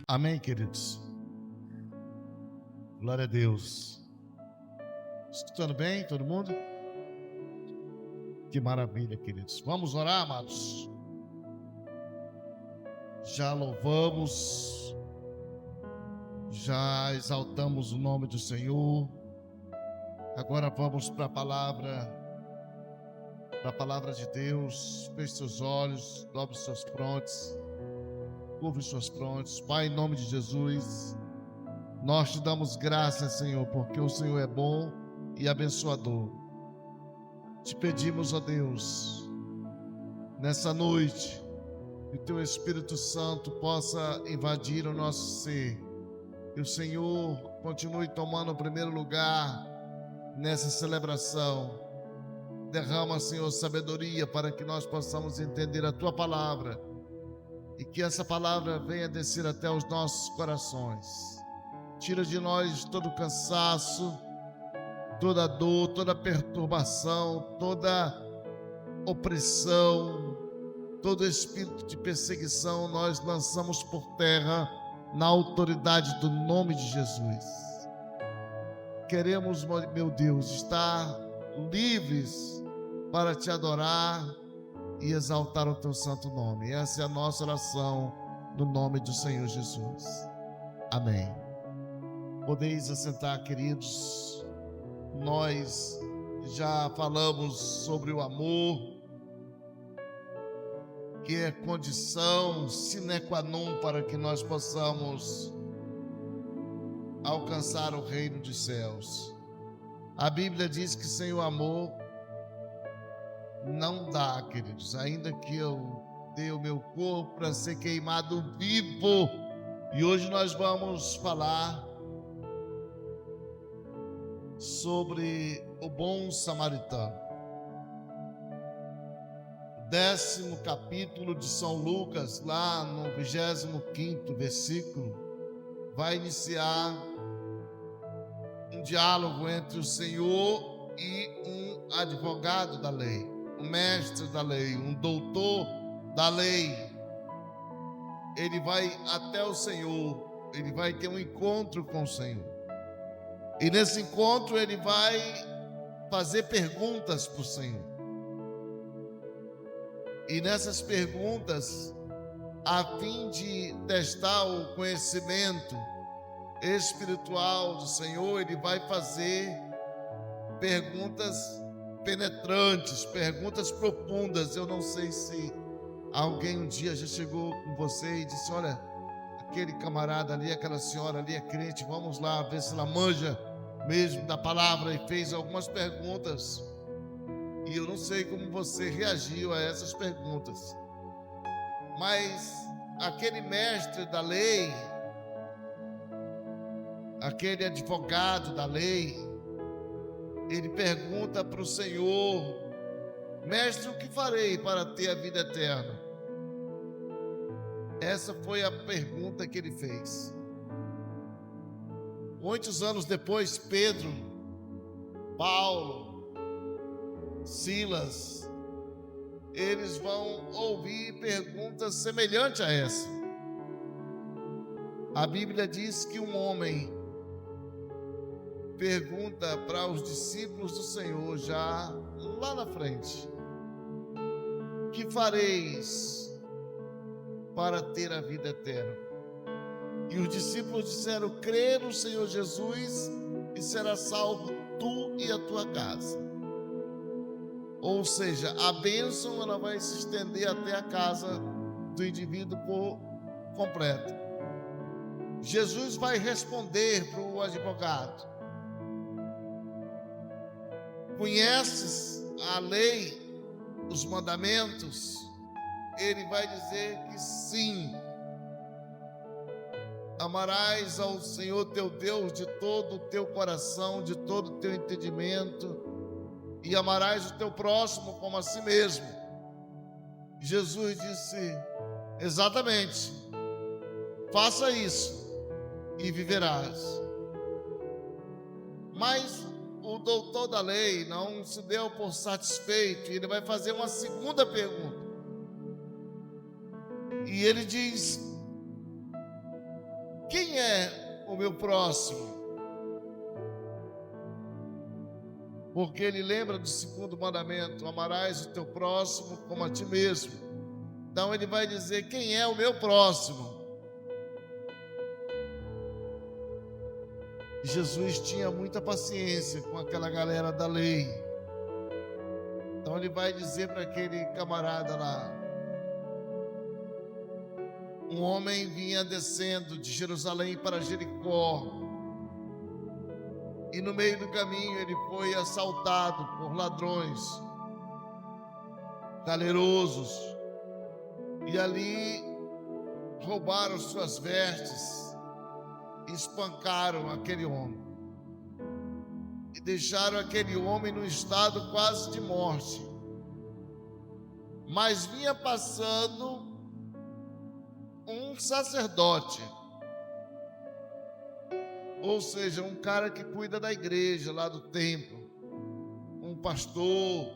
Amém, queridos? Glória a Deus. Escutando bem, todo mundo? Que maravilha, queridos. Vamos orar, amados? Já louvamos, já exaltamos o nome do Senhor. Agora vamos para a palavra de Deus. Feche seus olhos, dobre seus frontes, curve suas frontes. Pai, em nome de Jesus, nós te damos graças, Senhor, porque o Senhor é bom e abençoador. Te pedimos, ó Deus, nessa noite, que o teu Espírito Santo possa invadir o nosso ser. Que o Senhor continue tomando o primeiro lugar nessa celebração. Derrama, Senhor, sabedoria para que nós possamos entender a tua palavra e que essa palavra venha descer até os nossos corações. Tira de nós todo cansaço, toda dor, toda perturbação, toda opressão, todo espírito de perseguição. Nós lançamos por terra na autoridade do nome de Jesus. Queremos, meu Deus, estar livres para te adorar e exaltar o teu santo nome. Essa é a nossa oração no nome do Senhor Jesus. Amém. Podeis assentar, queridos. Nós já falamos sobre o amor, que é condição sine qua non para que nós possamos alcançar o reino dos céus. A Bíblia diz que sem o amor não dá, queridos. Ainda que eu dê o meu corpo para ser queimado vivo. E hoje nós vamos falar sobre o bom samaritano. 10º capítulo de São Lucas, lá no 25º versículo, vai iniciar um diálogo entre o Senhor e um advogado da lei, um mestre da lei, um doutor da lei. Ele vai até o Senhor, ele vai ter um encontro com o Senhor. E nesse encontro ele vai fazer perguntas para o Senhor. E nessas perguntas, a fim de testar o conhecimento espiritual do Senhor, ele vai fazer perguntas penetrantes, perguntas profundas. Eu não sei se alguém um dia já chegou com você e disse: olha, aquele camarada ali, aquela senhora ali é crente, vamos lá ver se ela manja mesmo da palavra, e fez algumas perguntas. E eu não sei como você reagiu a essas perguntas, mas aquele mestre da lei, aquele advogado da lei, ele pergunta para o Senhor: mestre, o que farei para ter a vida eterna? Essa foi a pergunta que ele fez. Muitos anos depois, Pedro, Paulo, Silas, eles vão ouvir perguntas semelhantes a essa. A Bíblia diz que um homem pergunta para os discípulos do Senhor, já lá na frente: que fareis para ter a vida eterna? E os discípulos disseram: crê no Senhor Jesus e será salvo tu e a tua casa. Ou seja, a bênção ela vai se estender até a casa do indivíduo por completo. Jesus vai responder para o advogado: conheces a lei, os mandamentos? Ele vai dizer que sim. Amarás ao Senhor teu Deus de todo o teu coração, de todo o teu entendimento, e amarás o teu próximo como a si mesmo. Jesus disse: exatamente, faça isso e viverás. Mas o doutor da lei não se deu por satisfeito, e ele vai fazer uma segunda pergunta. E ele diz: quem é o meu próximo? Porque ele lembra do segundo mandamento: amarás o teu próximo como a ti mesmo. Então ele vai dizer: quem é o meu próximo? Jesus tinha muita paciência com aquela galera da lei. Então ele vai dizer para aquele camarada lá: um homem vinha descendo de Jerusalém para Jericó, e no meio do caminho ele foi assaltado por ladrões galerosos, e ali roubaram suas vestes, espancaram aquele homem e deixaram aquele homem no estado quase de morte. Mas vinha passando um sacerdote, ou seja, um cara que cuida da igreja lá do templo, um pastor.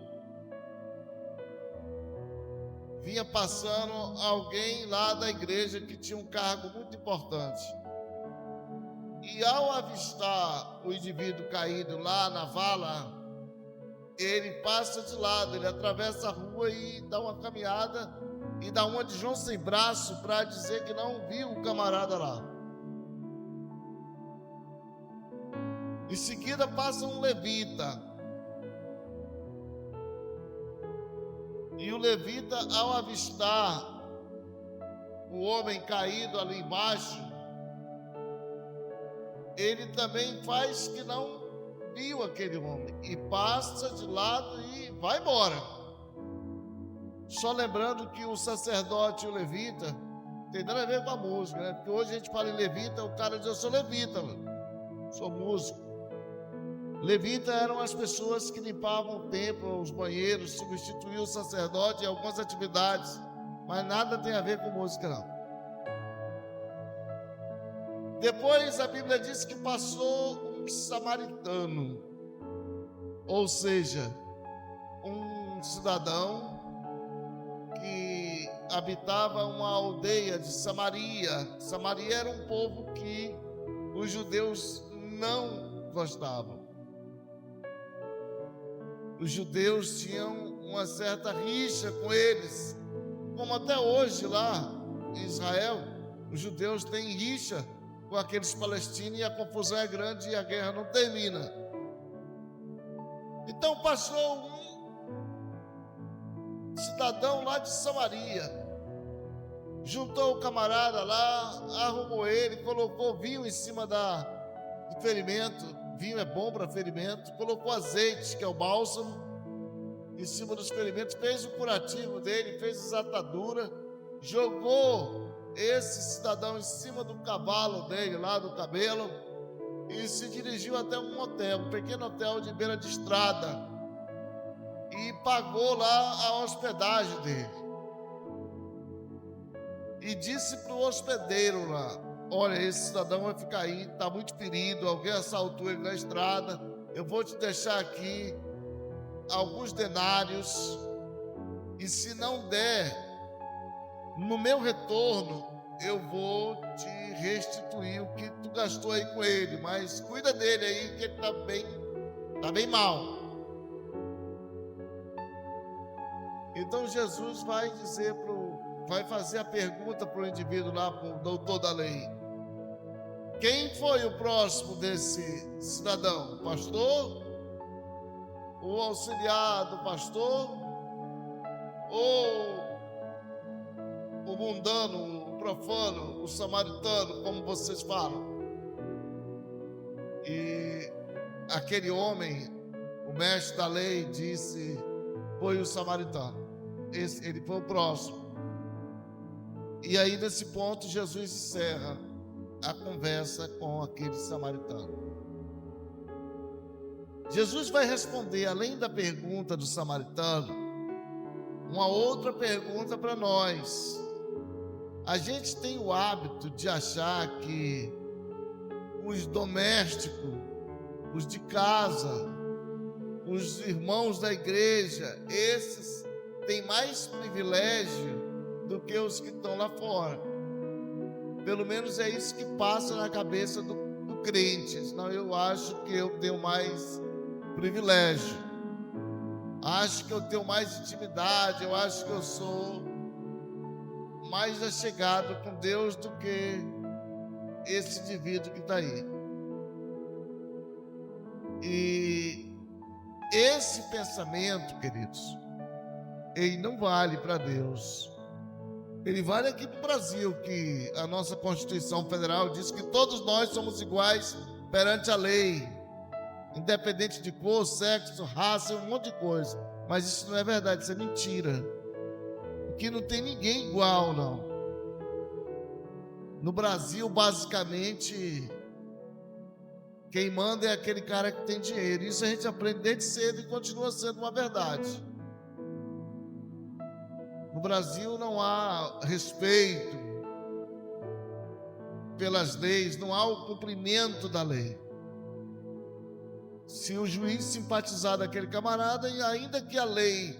Vinha passando alguém lá da igreja que tinha um cargo muito importante. E ao avistar o indivíduo caído lá na vala, ele passa de lado, ele atravessa a rua e dá uma caminhada e dá uma de João sem braço para dizer que não viu o camarada lá. Em seguida passa um levita. E o levita, ao avistar o homem caído ali embaixo, ele também faz que não viu aquele homem e passa de lado e vai embora. Só lembrando que o sacerdote e o levita tem nada a ver com a música, né? Porque hoje a gente fala em levita, o cara diz: eu sou levita, sou músico. Levita eram as pessoas que limpavam o templo, os banheiros, substituíam o sacerdote em algumas atividades, mas nada tem a ver com música, não. Depois a Bíblia diz que passou um samaritano, ou seja, um cidadão que habitava uma aldeia de Samaria. Samaria era um povo que os judeus não gostavam. Os judeus tinham uma certa rixa com eles, como até hoje lá em Israel, os judeus têm rixa com aqueles palestinos e a confusão é grande e a guerra não termina. Então passou um cidadão lá de Samaria, juntou o camarada lá, arrumou ele, colocou vinho em cima do ferimento. Vinho é bom para ferimento. Colocou azeite, que é o bálsamo, em cima dos ferimentos, fez o curativo dele, fez a atadura, jogou esse cidadão em cima do cavalo dele, lá do camelo, e se dirigiu até um hotel, um pequeno hotel de beira de estrada, e pagou lá a hospedagem dele. E disse para o hospedeiro lá: olha, esse cidadão vai ficar aí, está muito ferido, alguém assaltou ele na estrada, eu vou te deixar aqui alguns denários, e se não der, no meu retorno, eu vou te restituir o que tu gastou aí com ele, mas cuida dele aí, que ele está bem mal. Então Jesus vai fazer a pergunta para o indivíduo lá, para o doutor da lei: quem foi o próximo desse cidadão? O pastor? O auxiliar do pastor? Ou o mundano, o profano, o samaritano, como vocês falam? E aquele homem, o mestre da lei, disse: foi o samaritano. Ele foi o próximo. E aí, nesse ponto, Jesus encerra a conversa com aquele samaritano. Jesus vai responder, além da pergunta do samaritano, uma outra pergunta para nós. A gente tem o hábito de achar que os domésticos, os de casa, os irmãos da igreja, esses têm mais privilégio do que os que estão lá fora. Pelo menos é isso que passa na cabeça do crente. Senão eu acho que eu tenho mais privilégio. Acho que eu tenho mais intimidade. Eu acho que eu sou mais achegado com Deus do que esse indivíduo que está aí. E esse pensamento, queridos, ele não vale para Deus. Ele vale aqui para o Brasil, que a nossa Constituição Federal diz que todos nós somos iguais perante a lei, independente de cor, sexo, raça, um monte de coisa. Mas isso não é verdade, isso é mentira. Aqui não tem ninguém igual, não. No Brasil, basicamente, quem manda é aquele cara que tem dinheiro. Isso a gente aprende desde cedo e continua sendo uma verdade. No Brasil não há respeito pelas leis, não há o cumprimento da lei. Se o juiz simpatizar daquele camarada, e ainda que a lei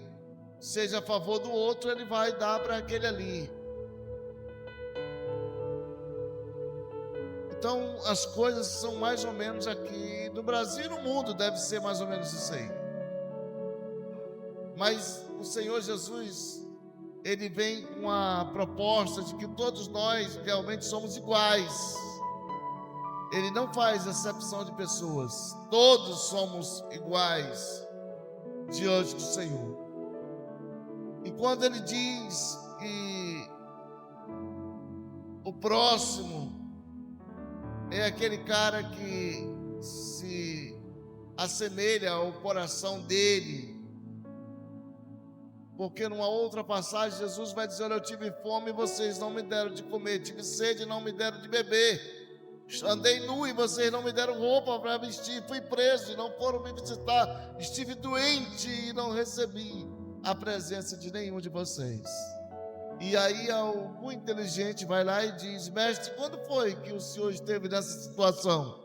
seja a favor do outro, ele vai dar para aquele ali. Então, as coisas são mais ou menos aqui no Brasil e no mundo, deve ser mais ou menos isso aí. Mas o Senhor Jesus, ele vem com a proposta de que todos nós realmente somos iguais. Ele não faz acepção de pessoas. Todos somos iguais diante do Senhor. E quando ele diz que o próximo é aquele cara que se assemelha ao coração dele, porque numa outra passagem Jesus vai dizer: olha, eu tive fome e vocês não me deram de comer, tive sede e não me deram de beber, andei nu e vocês não me deram roupa para vestir, fui preso e não foram me visitar, estive doente e não recebi a presença de nenhum de vocês. E aí algum inteligente vai lá e diz: mestre, quando foi que o senhor esteve nessa situação?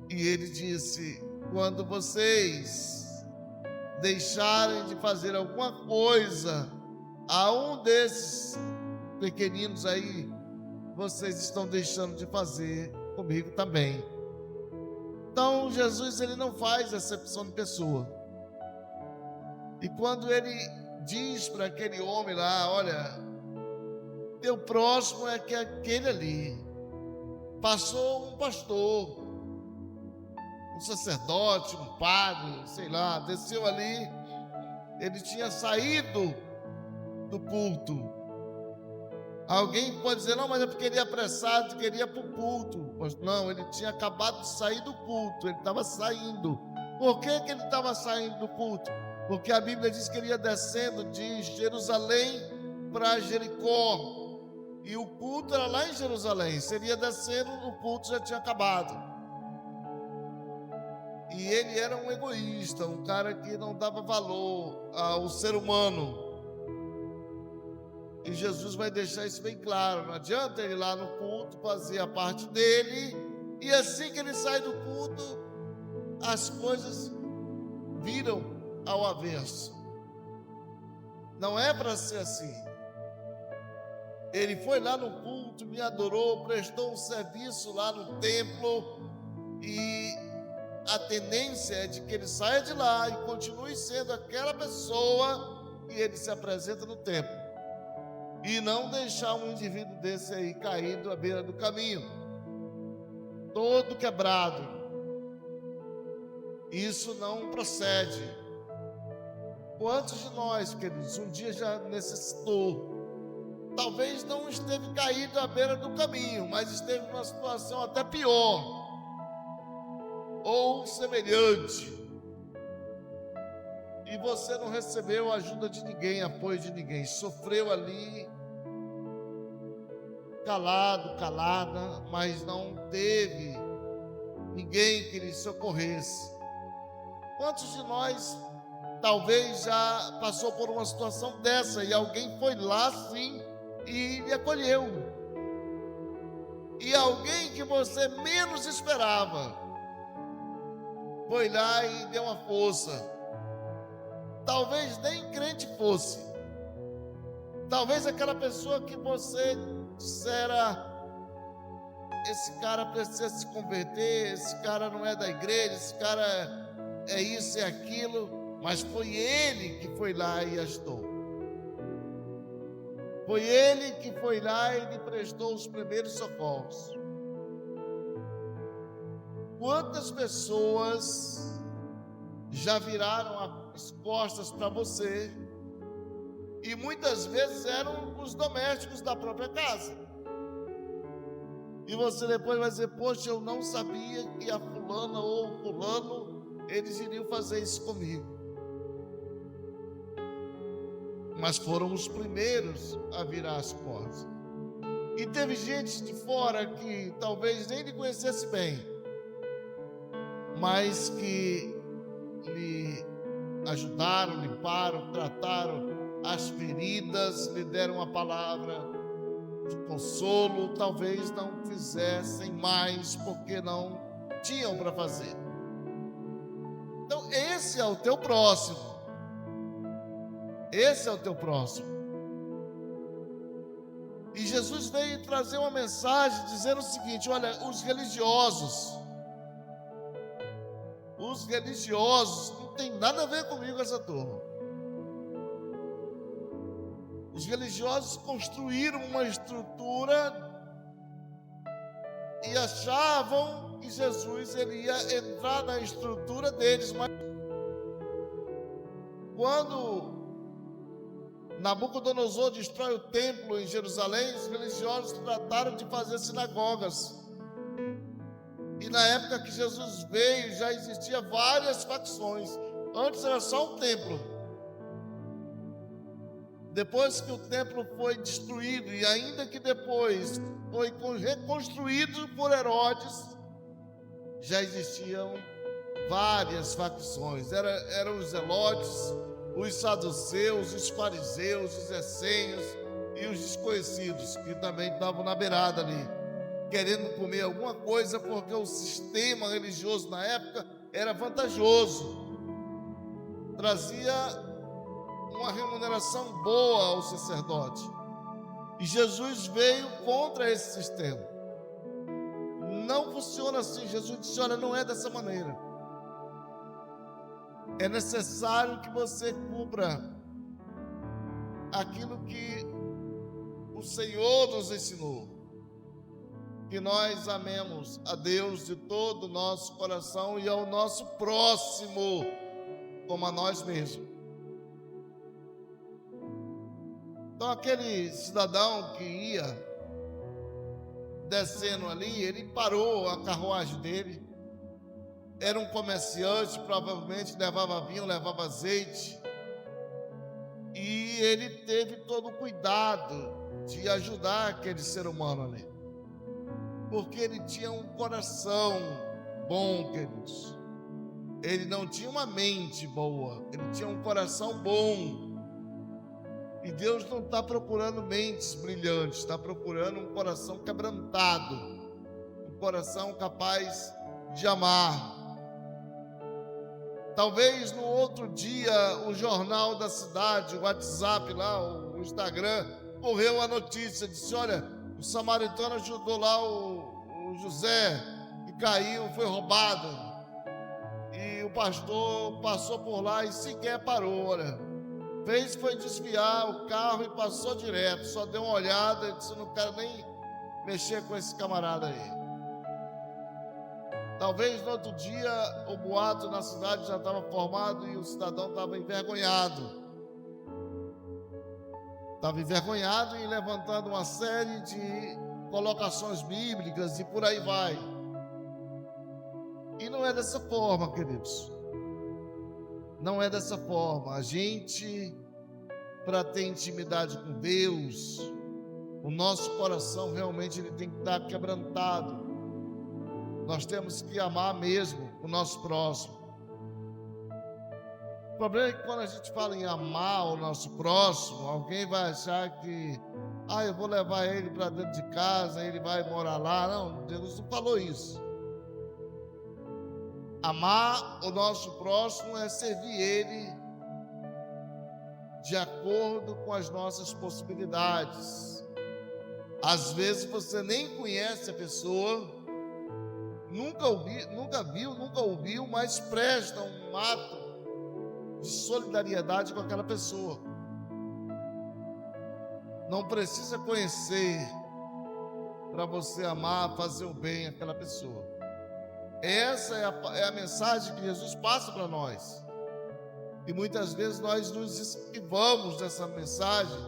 E ele disse: quando vocês deixarem de fazer alguma coisa a um desses pequeninos aí, vocês estão deixando de fazer comigo também. Então Jesus, ele não faz acepção de pessoa. E quando ele diz para aquele homem lá: olha, teu próximo é que aquele ali. Passou um pastor, um sacerdote, um padre, sei lá, desceu ali, ele tinha saído do culto. Alguém pode dizer: não, mas é porque ele é apressado, queria ir para o culto. Mas não, ele tinha acabado de sair do culto, ele estava saindo. Por que ele estava saindo do culto? Porque a Bíblia diz que ele ia descendo de Jerusalém para Jericó, e o culto era lá em Jerusalém. Se ele ia descendo, o culto já tinha acabado. E ele era um egoísta, um cara que não dava valor ao ser humano. E Jesus vai deixar isso bem claro. Não adianta ele ir lá no culto fazer a parte dele, e assim que ele sai do culto, as coisas viram ao avesso. Não é para ser assim. Ele foi lá no culto, me adorou, prestou um serviço lá no templo, e a tendência é de que ele saia de lá e continue sendo aquela pessoa que ele se apresenta no templo, e não deixar um indivíduo desse aí caído à beira do caminho, todo quebrado. Isso não procede. Quantos de nós, queridos, um dia já necessitou, talvez não esteve caído à beira do caminho, mas esteve numa situação até pior, ou semelhante, e você não recebeu ajuda de ninguém, apoio de ninguém, sofreu ali, calado, calada, mas não teve ninguém que lhe socorresse. Quantos de nós talvez já passou por uma situação dessa, e alguém foi lá sim e lhe acolheu, e alguém que você menos esperava foi lá e deu uma força? Talvez nem crente fosse, Talvez aquela pessoa que você dissera: esse cara precisa se converter, esse cara não é da igreja, esse cara é isso e aquilo, mas foi ele que foi lá e ajudou. Foi ele que foi lá e lhe prestou os primeiros socorros. Quantas pessoas já viraram as costas para você e muitas vezes eram os domésticos da própria casa? E você depois vai dizer: poxa, eu não sabia que a fulana ou o fulano, eles iriam fazer isso comigo. Mas foram os primeiros a virar as costas. E teve gente de fora que talvez nem lhe conhecesse bem, mas que lhe ajudaram, limparam, trataram as feridas, lhe deram uma palavra de consolo. Talvez não fizessem mais porque não tinham para fazer. Então esse é o teu próximo. Esse é o teu próximo. E Jesus veio trazer uma mensagem dizendo o seguinte: olha, os religiosos não tem nada a ver comigo essa turma. Os religiosos construíram uma estrutura e achavam que Jesus ele ia entrar na estrutura deles, mas quando Nabucodonosor destrói o templo em Jerusalém, os religiosos trataram de fazer sinagogas. E na época que Jesus veio, já existia várias facções. Antes era só um templo. Depois que o templo foi destruído, e ainda que depois foi reconstruído por Herodes, já existiam várias facções. Eram os zelotes, os saduceus, os fariseus, os essênios e os desconhecidos, que também estavam na beirada ali, querendo comer alguma coisa, porque o sistema religioso na época era vantajoso, trazia uma remuneração boa ao sacerdote. E Jesus veio contra esse sistema. Não funciona assim. Jesus disse: olha, não é dessa maneira. É necessário que você cumpra aquilo que o Senhor nos ensinou, que nós amemos a Deus de todo o nosso coração e ao nosso próximo como a nós mesmos. Então aquele cidadão que ia descendo ali, ele parou a carruagem dele. Era um comerciante, provavelmente levava vinho, levava azeite. E ele teve todo o cuidado de ajudar aquele ser humano ali, porque ele tinha um coração bom, queridos. Ele não tinha uma mente boa, ele tinha um coração bom. E Deus não está procurando mentes brilhantes, está procurando um coração quebrantado, um coração capaz de amar. Talvez no outro dia o jornal da cidade, o WhatsApp lá, o Instagram, correu a notícia, disse: olha, o samaritano ajudou lá o José, que caiu, foi roubado. E o pastor passou por lá e sequer parou, olha. Foi desviar o carro e passou direto, só deu uma olhada e disse: não quero nem mexer com esse camarada aí. Talvez no outro dia o boato na cidade já estava formado e o cidadão estava envergonhado. Estava envergonhado e levantando uma série de colocações bíblicas e por aí vai. E não é dessa forma, queridos. Não é dessa forma. A gente, para ter intimidade com Deus, o nosso coração realmente ele tem que estar quebrantado. Nós temos que amar mesmo o nosso próximo. O problema é que quando a gente fala em amar o nosso próximo, alguém vai achar que eu vou levar ele para dentro de casa, ele vai morar lá. Não, Deus não falou isso. Amar o nosso próximo é servir ele de acordo com as nossas possibilidades. Às vezes você nem conhece a pessoa, nunca viu, nunca ouviu, mas presta um ato de solidariedade com aquela pessoa. Não precisa conhecer para você amar, fazer o bem àquela pessoa. Essa é a mensagem que Jesus passa para nós. E muitas vezes nós nos esquivamos dessa mensagem,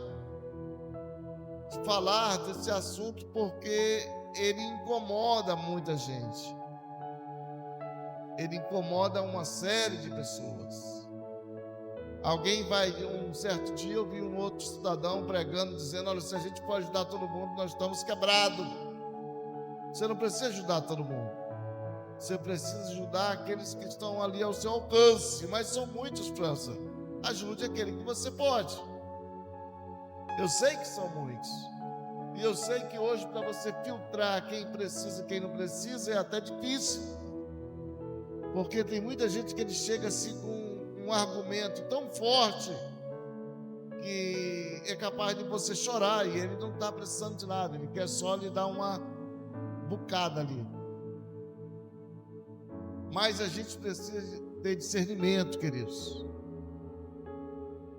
de falar desse assunto, porque ele incomoda muita gente. Ele incomoda uma série de pessoas. Um certo dia eu vi um outro cidadão pregando, dizendo: olha, se a gente pode ajudar todo mundo, nós estamos quebrados. Você não precisa ajudar todo mundo. Você precisa ajudar aqueles que estão ali ao seu alcance, mas são muitos, França. Ajude aquele que você pode. Eu sei que são muitos. E eu sei que hoje, para você filtrar quem precisa e quem não precisa, é até difícil. Porque tem muita gente que ele chega assim com um argumento tão forte que é capaz de você chorar, e ele não está precisando de nada, ele quer só lhe dar uma bucada ali. Mas a gente precisa ter discernimento, queridos.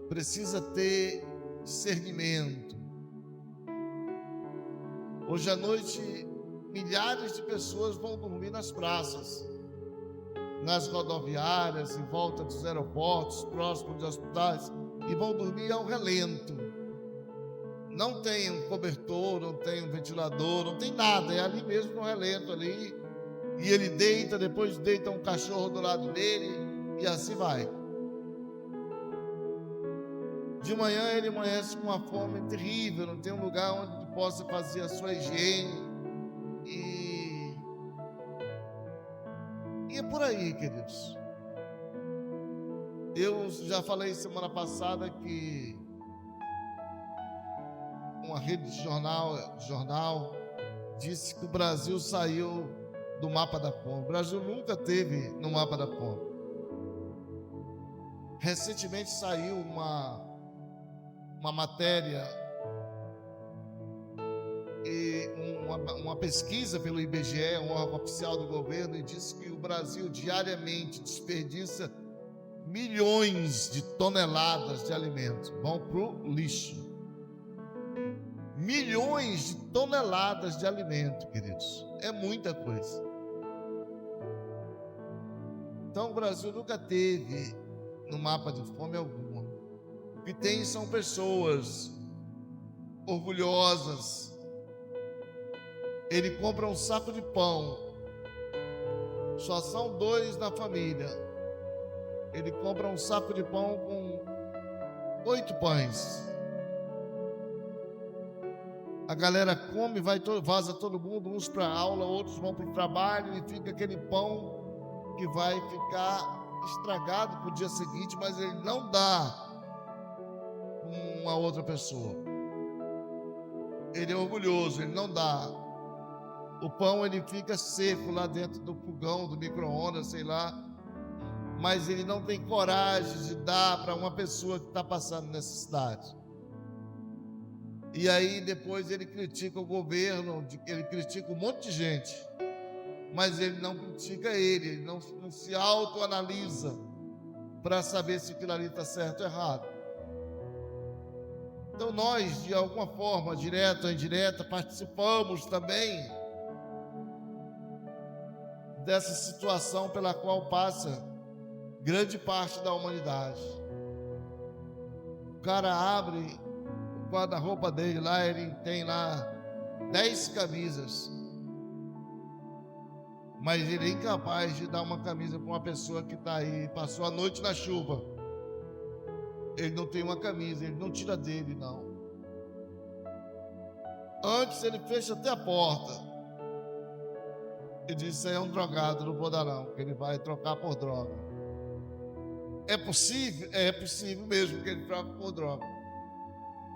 Precisa ter discernimento. Hoje à noite, milhares de pessoas vão dormir nas praças, nas rodoviárias, em volta dos aeroportos, próximo de hospitais, e vão dormir ao relento. Não tem um cobertor, não tem um ventilador, não tem nada, é ali mesmo no relento ali. E ele deita, depois deita um cachorro do lado dele, e assim vai. De manhã ele amanhece com uma fome terrível, não tem um lugar onde possa fazer a sua higiene. E é por aí, queridos. Eu já falei semana passada que uma rede de jornal disse que o Brasil saiu do mapa da fome. O Brasil nunca teve no mapa da fome. Recentemente saiu uma matéria e uma pesquisa pelo IBGE, um órgão oficial do governo, e disse que o Brasil diariamente desperdiça milhões de toneladas de alimentos, vão para o lixo. Milhões de toneladas de alimento, queridos. É muita coisa. Então o Brasil nunca teve no mapa de fome alguma. O que tem são pessoas orgulhosas. Ele compra um saco de pão, só são 2 na família. Ele compra um saco de pão com 8 pães. A galera come, vaza todo mundo, uns para aula, outros vão para o trabalho, e fica aquele pão que vai ficar estragado para o dia seguinte, mas ele não dá uma outra pessoa. Ele é orgulhoso, ele não dá. O pão ele fica seco lá dentro do fogão, do micro-ondas, sei lá, mas ele não tem coragem de dar para uma pessoa que está passando necessidade. E aí depois ele critica o governo, ele critica um monte de gente, mas ele não critica ele não se autoanalisa para saber se aquilo ali está certo ou errado. Então nós, de alguma forma, direta ou indireta, participamos também dessa situação pela qual passa grande parte da humanidade. O cara abre o guarda-roupa dele lá, ele tem lá 10 camisas, mas ele é incapaz de dar uma camisa para uma pessoa que está aí, passou a noite na chuva. Ele não tem uma camisa, ele não tira dele, não. Antes ele fecha até a porta e diz: isso aí é um drogado, não vou dar não, que ele vai trocar por droga. É possível? É possível mesmo que ele troque por droga.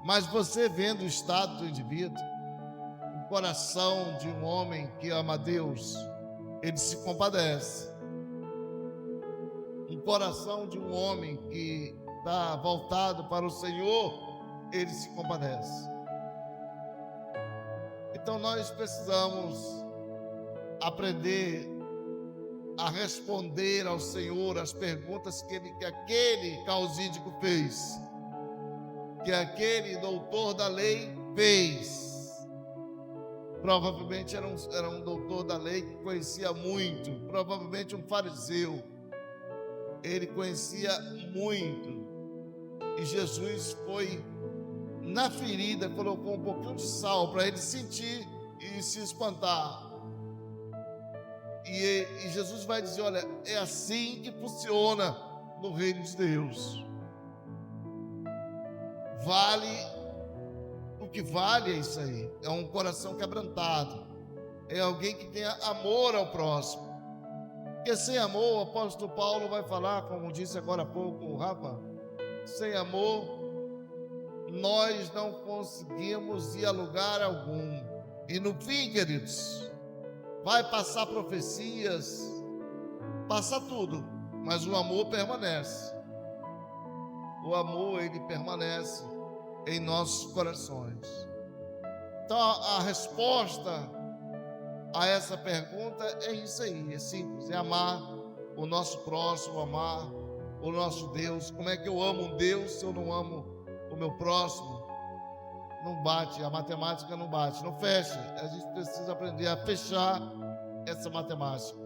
Mas você vendo o estado do indivíduo, o coração de um homem que ama a Deus, ele se compadece. Um coração de um homem que está voltado para o Senhor, Ele se compadece. Então nós precisamos aprender a responder ao Senhor as perguntas que aquele causídico fez, que aquele doutor da lei fez. Provavelmente era um doutor da lei que conhecia muito, provavelmente um fariseu. Ele conhecia muito. E Jesus foi na ferida, colocou um pouquinho de sal para ele sentir e se espantar. E Jesus vai dizer: olha, é assim que funciona no reino de Deus. O que vale é isso aí. É um coração quebrantado. É alguém que tenha amor ao próximo. Porque sem amor, o apóstolo Paulo vai falar, como disse agora há pouco o Rafa, sem amor, nós não conseguimos ir a lugar algum. E no fim, queridos, vai passar profecias, passa tudo, mas o amor permanece. O amor, ele permanece em nossos corações. Então a resposta a essa pergunta é isso aí, é simples, é amar o nosso próximo, amar o nosso Deus. Como é que eu amo um Deus se eu não amo o meu próximo? Não bate, a matemática não bate, não fecha. A gente precisa aprender a fechar essa matemática.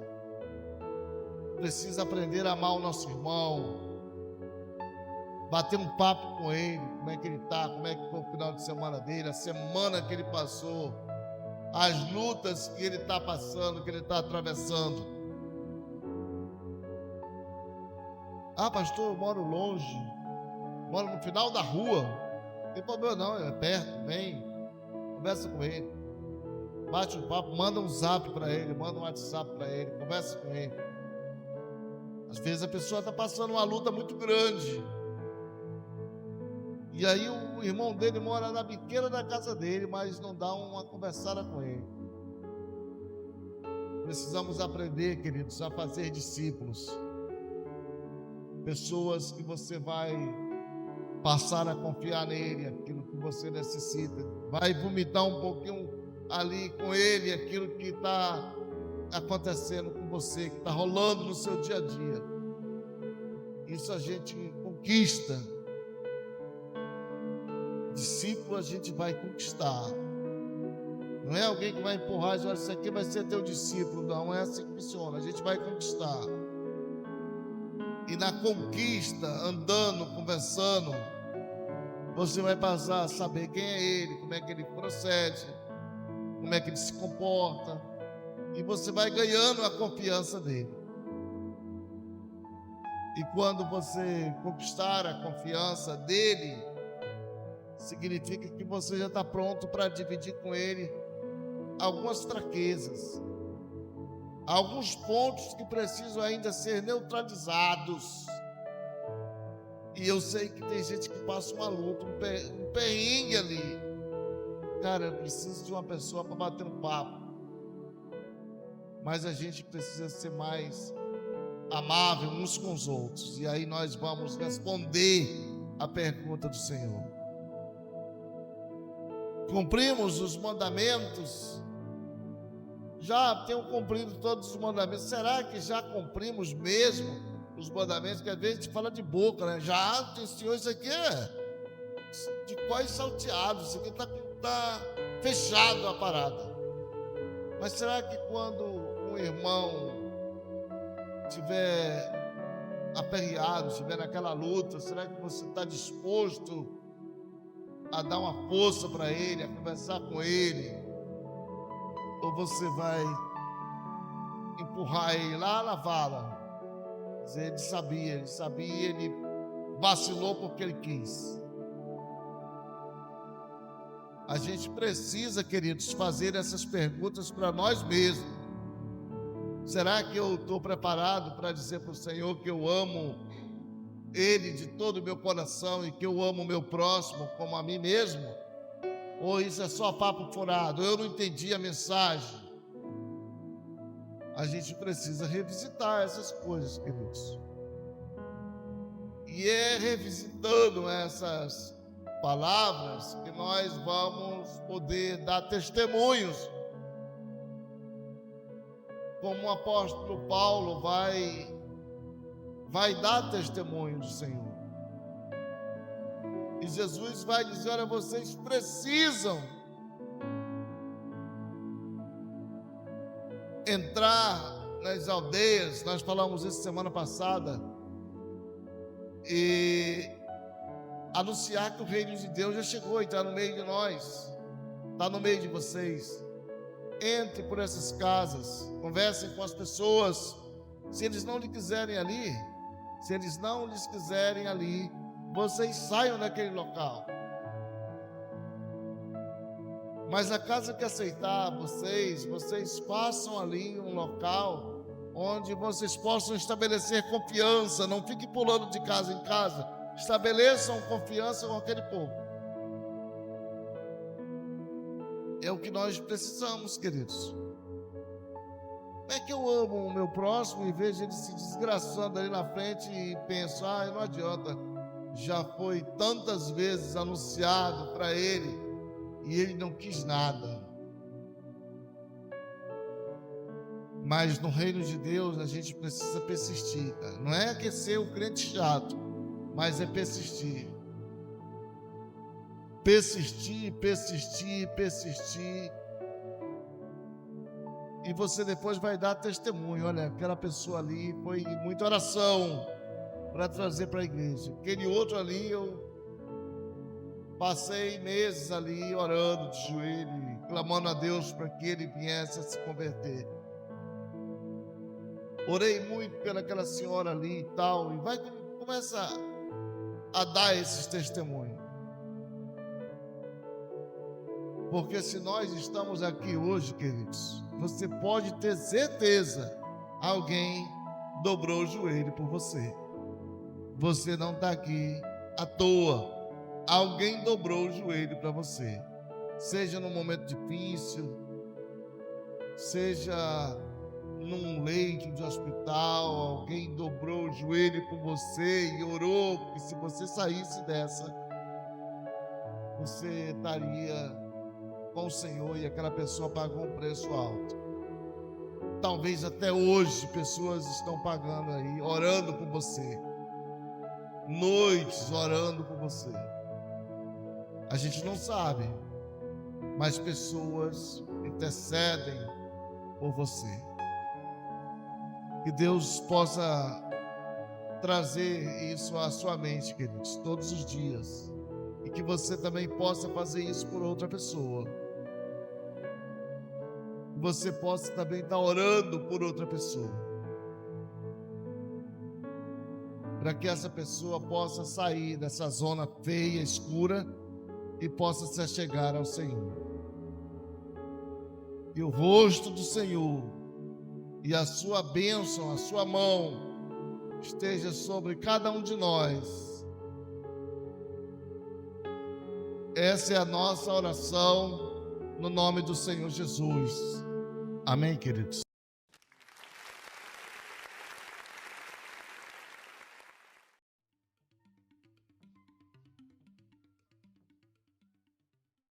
Precisa aprender a amar o nosso irmão, bater um papo com ele, como é que ele está, como é que foi o final de semana dele, a semana que ele passou, as lutas que ele está passando, que ele está atravessando. Ah, pastor, eu moro longe, moro no final da rua. Não tem problema não, é perto, vem, conversa com ele, bate um papo, manda um zap para ele, manda um WhatsApp para ele, conversa com ele. Às vezes a pessoa está passando uma luta muito grande, e aí o irmão dele mora na biqueira da casa dele, mas não dá uma conversada com ele. Precisamos aprender, queridos, a fazer discípulos. Pessoas que você vai passar a confiar nele, aquilo que você necessita. Vai vomitar um pouquinho ali com ele, aquilo que está acontecendo com você, que está rolando no seu dia a dia. Isso a gente conquista. Discípulo a gente vai conquistar. Não é alguém que vai empurrar e dizer: isso aqui vai ser teu discípulo. Não é assim que funciona. A gente vai conquistar. E na conquista, andando, conversando, você vai passar a saber quem é ele, como é que ele procede, como é que ele se comporta. E você vai ganhando a confiança dele. E quando você conquistar a confiança dele, significa que você já está pronto para dividir com ele algumas fraquezas, alguns pontos que precisam ainda ser neutralizados. E eu sei que tem gente que passa uma luta, um perrengue ali. Cara, eu preciso de uma pessoa para bater um papo. Mas a gente precisa ser mais amável uns com os outros. E aí nós vamos responder a pergunta do Senhor. Cumprimos os mandamentos? Já tenho cumprido todos os mandamentos. Será que já cumprimos mesmo os mandamentos? Que às vezes a gente fala de boca, né? Já, Senhor, isso aqui é de pós salteado, isso aqui está fechado a parada. Mas será que quando um irmão estiver aperreado, estiver naquela luta, será que você está disposto a dar uma força para ele, a conversar com ele? Ou você vai empurrar ele lá na vala? Dizer: ele sabia, ele vacilou porque ele quis. A gente precisa, queridos, fazer essas perguntas para nós mesmos. Será que eu estou preparado para dizer para o Senhor que eu amo Ele de todo o meu coração e que eu amo o meu próximo como a mim mesmo? Ou isso é só papo furado? Eu não entendi a mensagem. A gente precisa revisitar essas coisas, queridos. E é revisitando essas palavras que nós vamos poder dar testemunhos, como o apóstolo Paulo vai dar testemunho do Senhor. E Jesus vai dizer: olha, vocês precisam entrar nas aldeias. Nós falamos isso semana passada, e anunciar que o reino de Deus já chegou e está no meio de nós, está no meio de vocês. Entre por essas casas, conversem com as pessoas. Se eles não lhes quiserem ali, vocês saiam daquele local. Mas a casa que aceitar vocês façam ali um local onde vocês possam estabelecer confiança. Não fiquem pulando de casa em casa. Estabeleçam confiança com aquele povo. É o que nós precisamos, queridos. Não é que eu amo o meu próximo e vejo ele se desgraçando ali na frente e penso: não adianta, já foi tantas vezes anunciado para ele e ele não quis nada. Mas no reino de Deus a gente precisa persistir, cara. Não é que ser o crente chato, mas é persistir. Persistir. E você depois vai dar testemunho. Olha, aquela pessoa ali foi muita oração para trazer para a igreja. Aquele outro ali, eu passei meses ali orando de joelho, clamando a Deus para que ele viesse a se converter. Orei muito pelaquela senhora ali e tal. E começa a dar esses testemunhos. Porque se nós estamos aqui hoje, queridos, você pode ter certeza, alguém dobrou o joelho por você. Você não está aqui à toa. Alguém dobrou o joelho para você. Seja num momento difícil, seja num leito de hospital, alguém dobrou o joelho por você e orou que se você saísse dessa, você estaria com o Senhor, e aquela pessoa pagou um preço alto. Talvez até hoje pessoas estão pagando aí, orando por você, noites orando por você. A gente não sabe, mas pessoas intercedem por você. Que Deus possa trazer isso à sua mente, queridos, todos os dias, e que você também possa fazer isso por outra pessoa. Você possa também estar orando por outra pessoa, para que essa pessoa possa sair dessa zona feia, escura, e possa se achegar ao Senhor. E o rosto do Senhor e a sua bênção, a sua mão esteja sobre cada um de nós. Essa é a nossa oração no nome do Senhor Jesus. Amém, queridos?